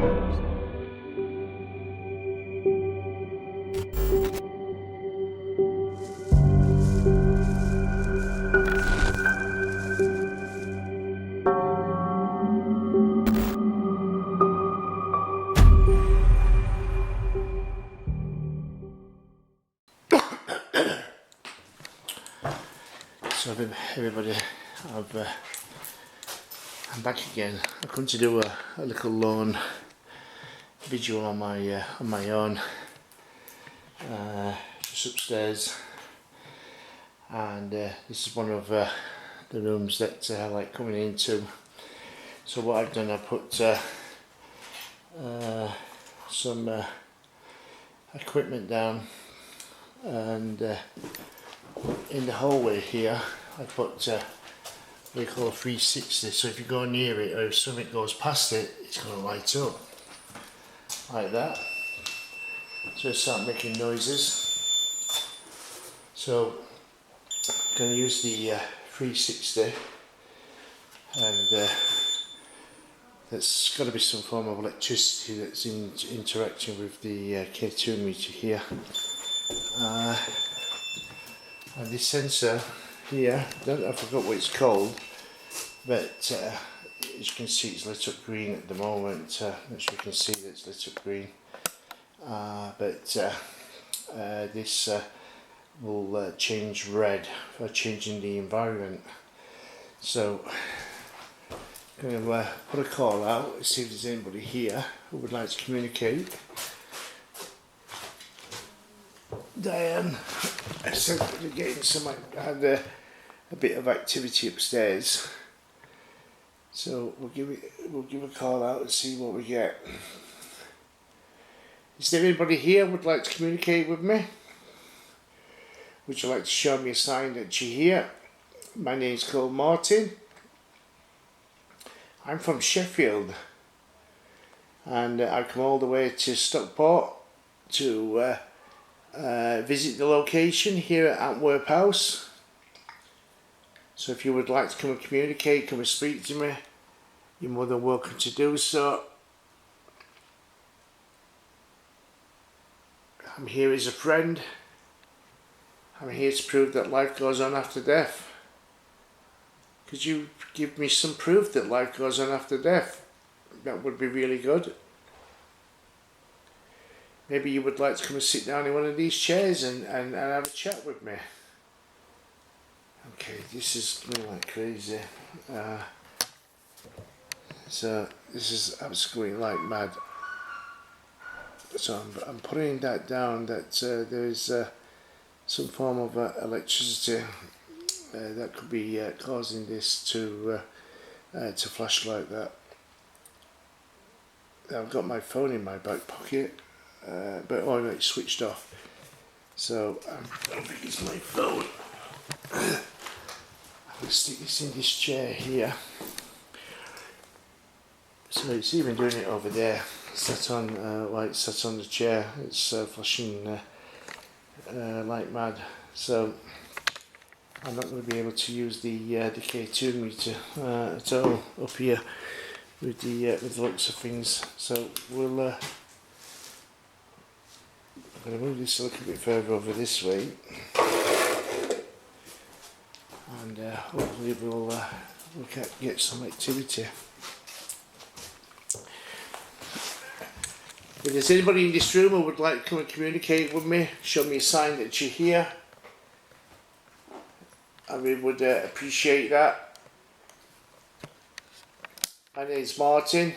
So everybody, I'm back again. I've come to do a little lone video on my own, just upstairs, and this is one of the rooms that I like coming into. So what I've done, I put some equipment down, and in the hallway here I put what we call a 360, so if you go near it or if something goes past it, it's going to light up like that, so it start making noises. So I'm going to use the 360, and there's got to be some form of electricity that's interacting with the K2 meter here. And this sensor here, I forgot what it's called, but as you can see it's lit up green at the moment. As you can see, it's lit up green, but this will change red for changing the environment. So I'm going to put a call out and see if there's anybody here who would like to communicate. Diane, I said we're getting some. I had a bit of activity upstairs, so we'll give a call out and see what we get. Is there anybody here who would like to communicate with me? Would you like to show me a sign that you're here? My name's called Martin. I'm from Sheffield, and I've come all the way to Stockport to visit the location here at Antwerp House. So if you would like to come and communicate, come and speak to me, you're more than welcome to do so. I'm here as a friend. I'm here to prove that life goes on after death. Could you give me some proof that life goes on after death? That would be really good. Maybe you would like to come and sit down in one of these chairs and have a chat with me. Okay, this is going like crazy. So this is absolutely like mad. So I'm putting that down, that there is some form of electricity that could be causing this to flash like that. I've got my phone in my back pocket. But oh no, it's switched off, so I don't think it's my phone. I'll stick this in this chair here, so it's even doing it over there, sat on like sat on the chair. It's flashing like mad, so I'm not going to be able to use the K2 meter at all up here with the looks of things. So we'll I'm going to move this a little bit further over this way, and hopefully we'll get some activity. If there's anybody in this room who would like to come and communicate with me, show me a sign that you're here, I really would appreciate that. My name's Martin.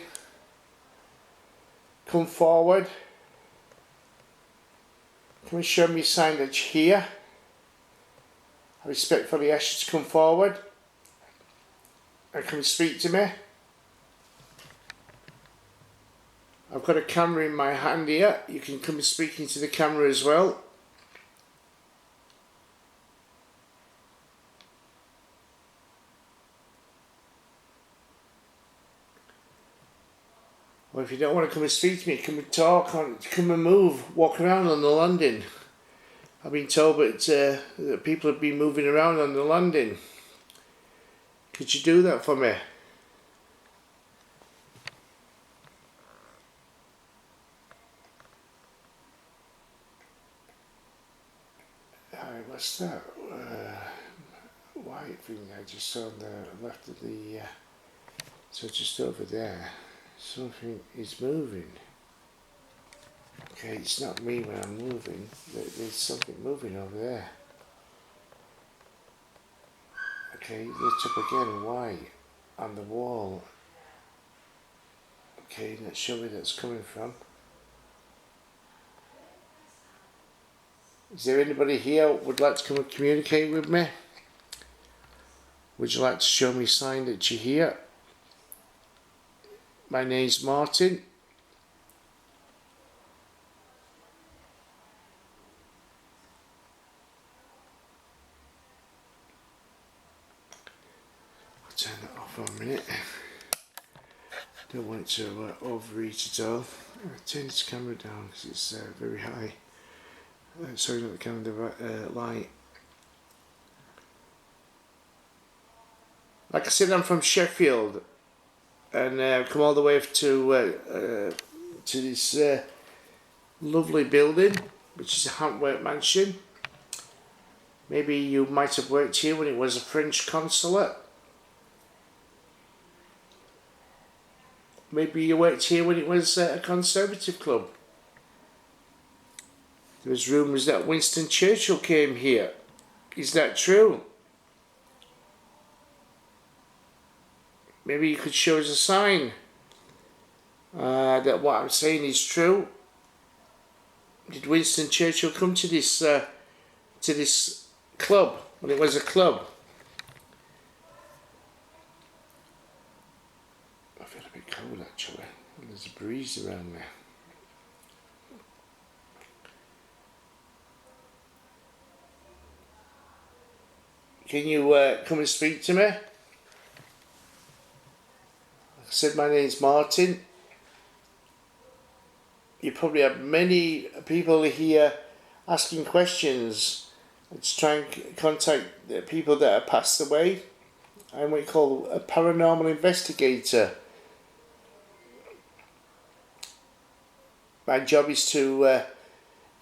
Come forward. Come and show me a sign that you're here. I respectfully ask you to come forward and come and speak to me. I've got a camera in my hand here. You can come and speak into the camera as well. Or if you don't want to come and speak to me, come and talk, come and move, walk around on the landing. I've been told that people have been moving around on the landing. Could you do that for me? What's that? White thing I just saw on the left of the, so just over there, something is moving. Okay, it's not me when I'm moving, there's something moving over there. Okay, lit up again, white, on the wall. Okay, let's show me where that's coming from. Is there anybody here who would like to come and communicate with me? Would you like to show me a sign that you're here? My name's Martin. I'll turn that off for a minute. Don't want it to overheat at all. I'll turn this camera down because it's very high. Sorry, not the camera, the light. Like I said, I'm from Sheffield, and I've come all the way to this lovely building, which is a Antwerp mansion. Maybe you might have worked here when it was a French consulate. Maybe you worked here when it was a conservative club. There was rumours that Winston Churchill came here. Is that true? Maybe you could show us a sign that what I'm saying is true. Did Winston Churchill come to this club when it was a club? I feel a bit cold actually. There's a breeze around there. Can you come and speak to me? Like I said, my name's Martin. You probably have many people here asking questions. Let's try and contact the people that have passed away. I'm what you call a paranormal investigator. My job is to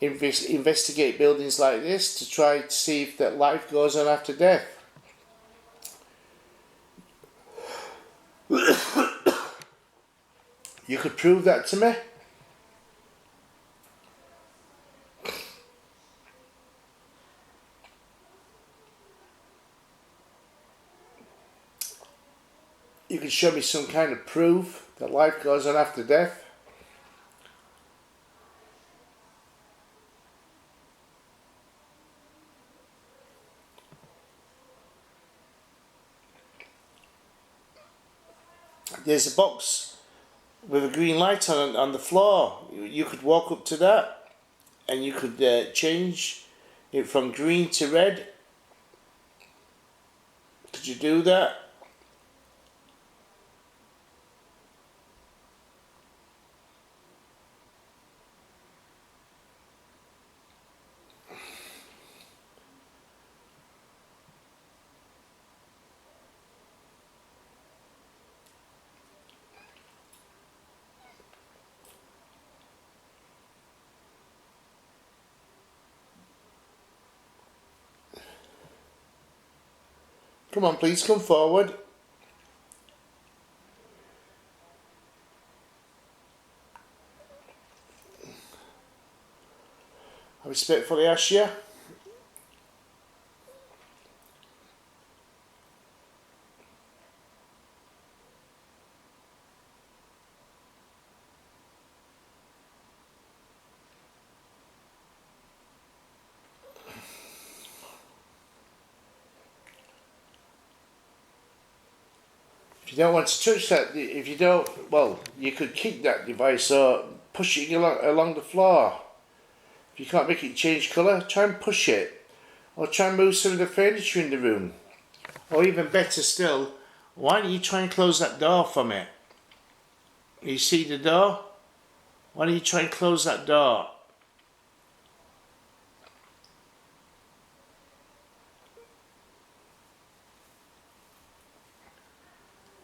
investigate buildings like this to try to see if that life goes on after death. You could prove that to me? You could show me some kind of proof that life goes on after death? There's a box with a green light on the floor. You could walk up to that and you could change it from green to red. Could you do that? Come on, please come forward. I respectfully ask you. If you don't want to touch that, if you don't, well, you could kick that device or push it along the floor. If you can't make it change colour, try and push it. Or try and move some of the furniture in the room. Or even better still, why don't you try and close that door for me? You see the door? Why don't you try and close that door?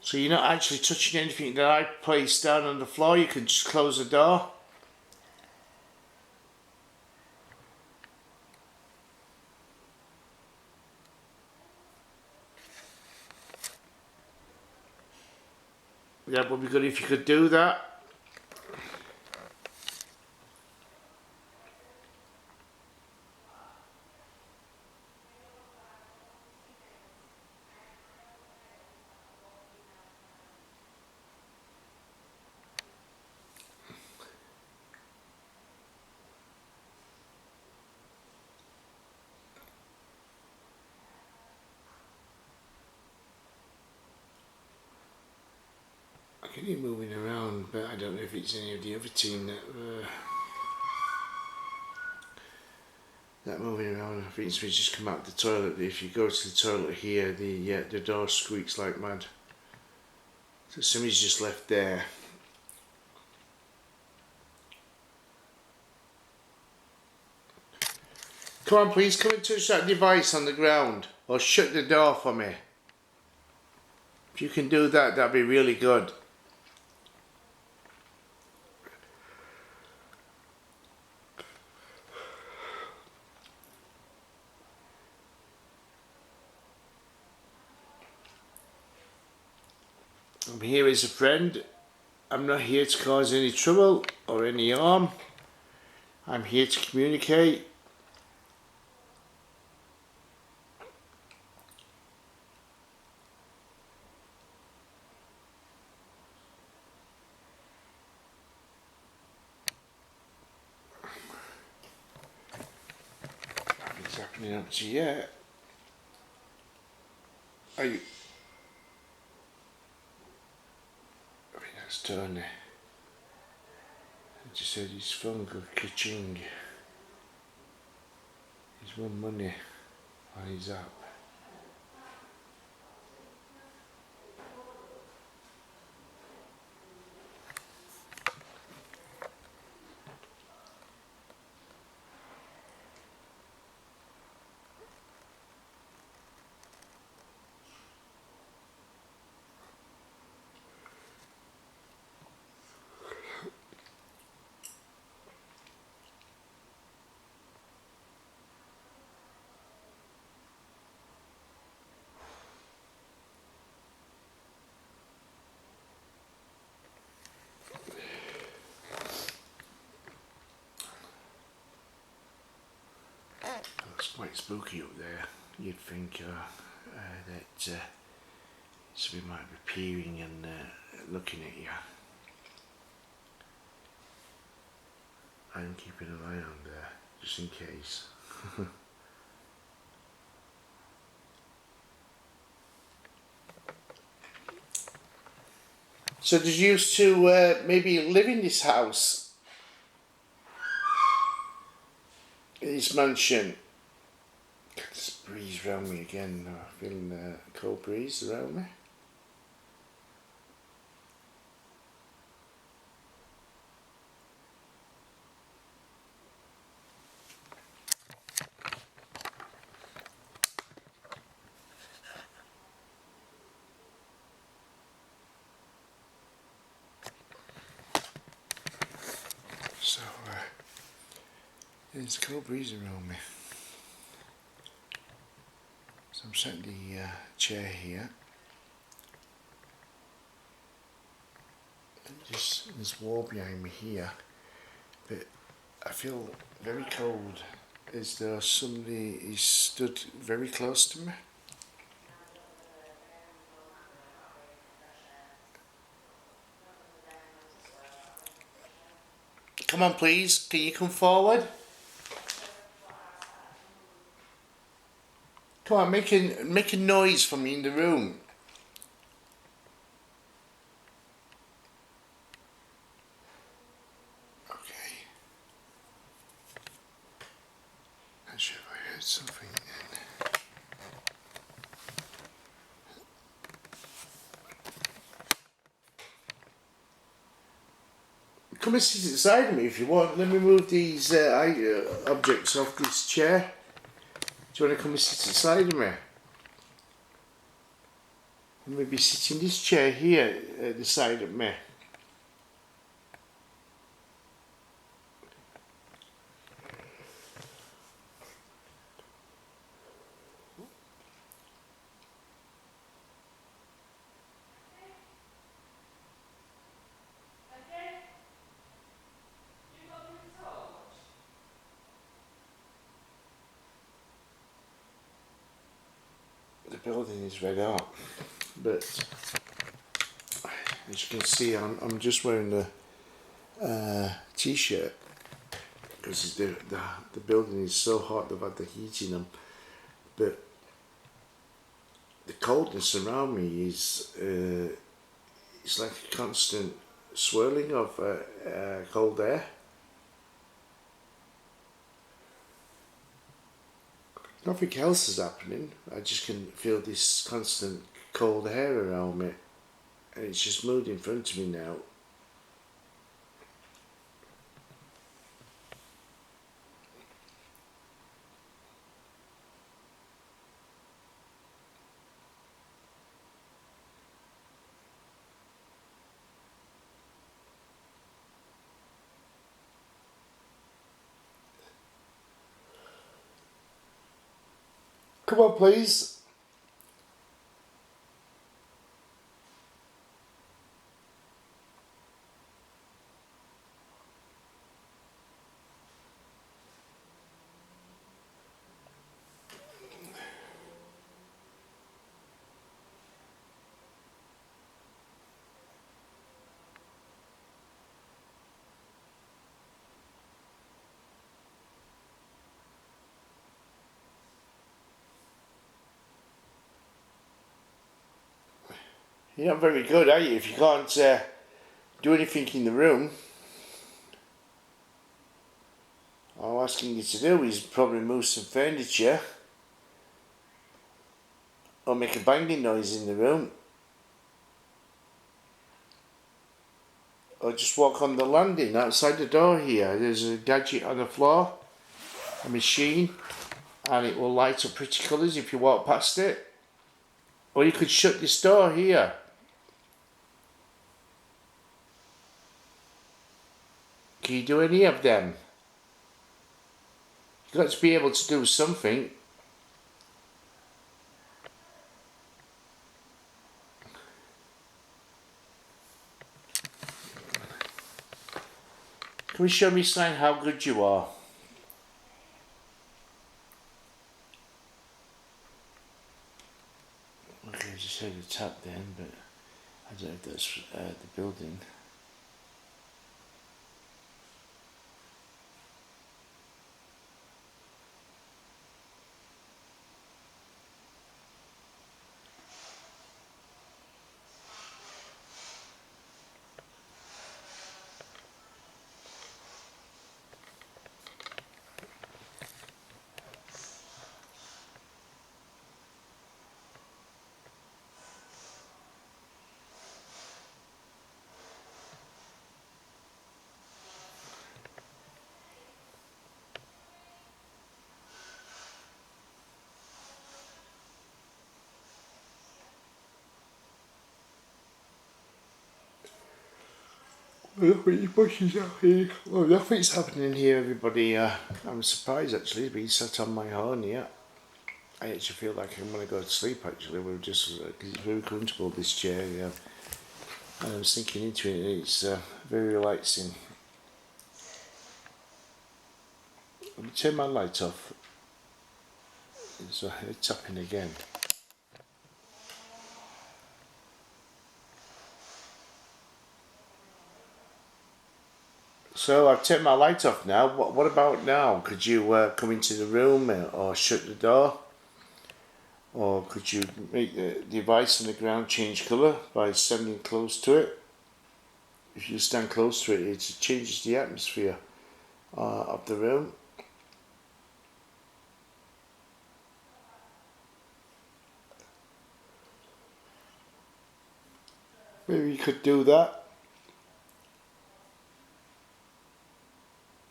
So you're not actually touching anything that I placed down on the floor, you could just close the door. That would be good if you could do that. I can hear moving around, but I don't know if it's any of the other team that moving around. I think it's just come out the toilet. If you go to the toilet here, the door squeaks like mad. So somebody's just left there. Come on, please, come and touch that device on the ground, or shut the door for me. If you can do that, that'd be really good. I'm here as a friend. I'm not here to cause any trouble or any harm. I'm here to communicate. Nothing's happening up to yet. Are you? I think that's Tony. I just said his phone got ka-ching. He's won money on his app. It's quite spooky up there. You'd think that somebody might be peering and looking at you. I'm keeping an eye on there, just in case. So did you used to maybe live in this house? In this mansion? This breeze around me again. I'm feeling a cold breeze around me. So there's a cold breeze around me. So I'm setting the chair here. And just this wall behind me here, but I feel very cold, as though somebody is stood very close to me. Come on, please, can you come forward? Come on, make a noise for me in the room. Okay. Not sure if I heard something then. Come and sit beside of me if you want. Let me move these objects off this chair. Do you want to come and sit beside of me? Maybe sit in this chair here at the side of me. building is red hot, but as you can see, I'm just wearing the t-shirt because the building is so hot. They've had the heat in them, but the coldness around me is it's like a constant swirling of cold air. Nothing else is happening. I just can feel this constant cold air around me, and it's just moved in front of me now. Come on, please. You're not very good, are you? If you can't do anything in the room, all I'm asking you to do is probably move some furniture or make a banging noise in the room, or just walk on the landing outside the door here. There's a gadget on the floor, a machine, and it will light up pretty colours if you walk past it. Or you could shut this door here. Can you do any of them? You've got to be able to do something. Can you show me sign how good you are? Okay, I just heard a tap then, but I don't know if that's the building. Well, nothing's happening here, everybody. I'm surprised actually to be sat on my horn here. I actually feel like I'm going to go to sleep actually. We're just, because it's very comfortable, this chair. Yeah. And I'm sinking into it, and it's very relaxing. Let me turn my light off. It's tapping again. So I've turned my light off now. What about now? Could you come into the room or shut the door? Or could you make the device on the ground change colour by standing close to it? If you stand close to it, it changes the atmosphere of the room. Maybe you could do that.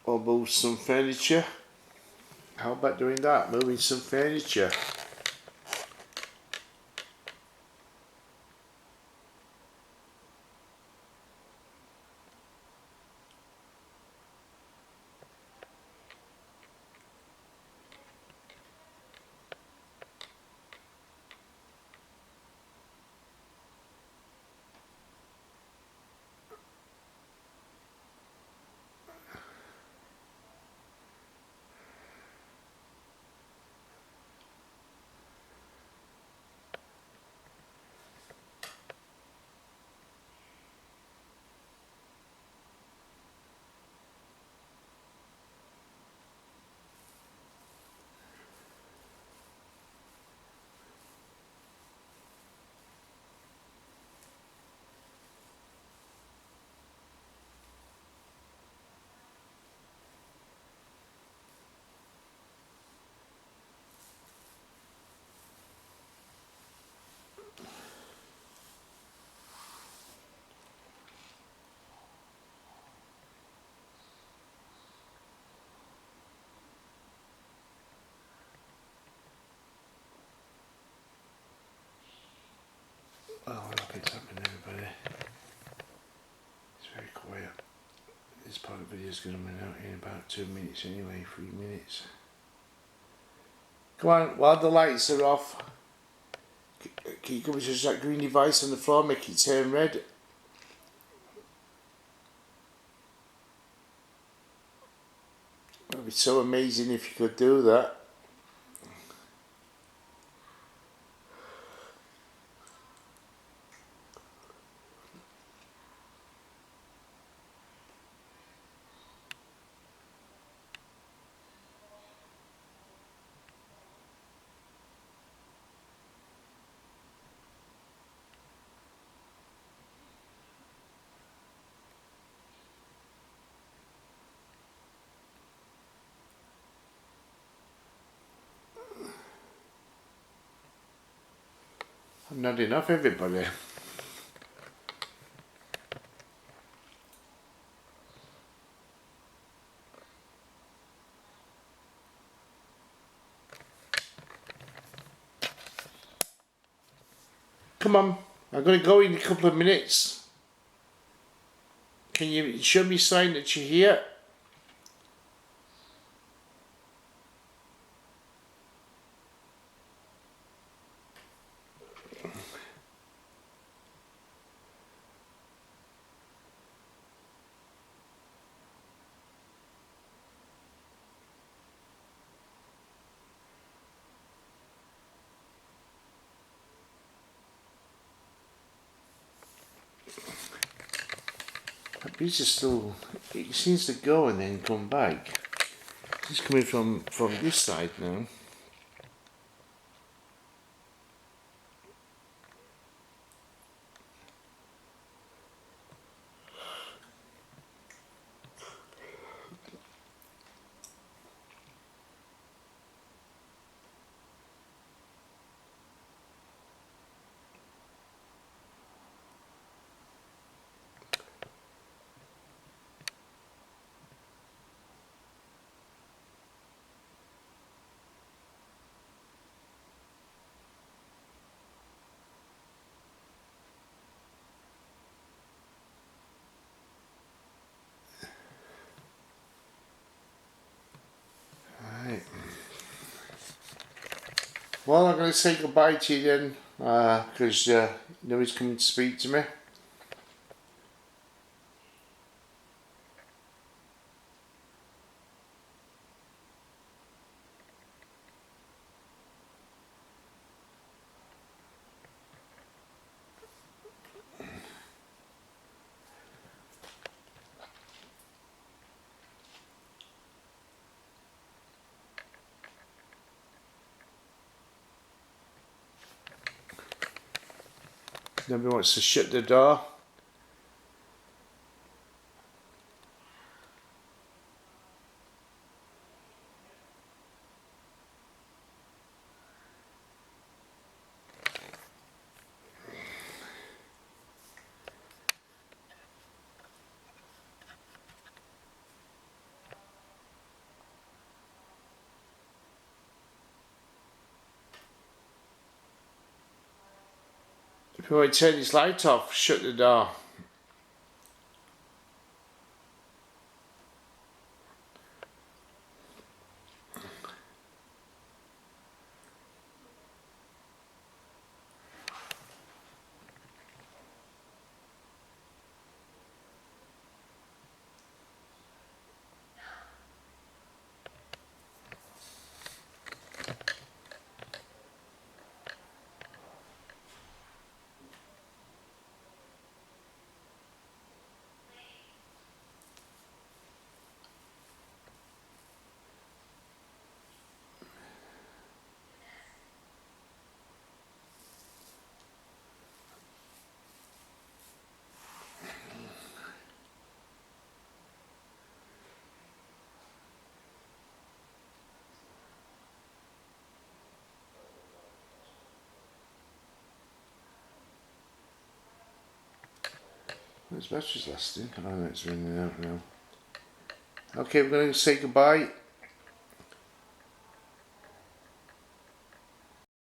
Or move some furniture. How about doing that? Moving some furniture. quiet. This part of the video is going to run out in about 2 minutes anyway, 3 minutes. Come on, while the lights are off, can you come and touch that green device on the floor, make it turn red? It would be so amazing if you could do that. Not enough, everybody. Come on, I'm going to go in a couple of minutes. Can you show me a sign that you're here? That breeze is still, it seems to go and then come back. It's coming from this side now. Well, I'm going to say goodbye to you then, because nobody's coming to speak to me. Nobody wants to shut the door. If you want to turn this light off, shut the door. This battery's lasting. I know it's running out now. Okay, we're going to say goodbye.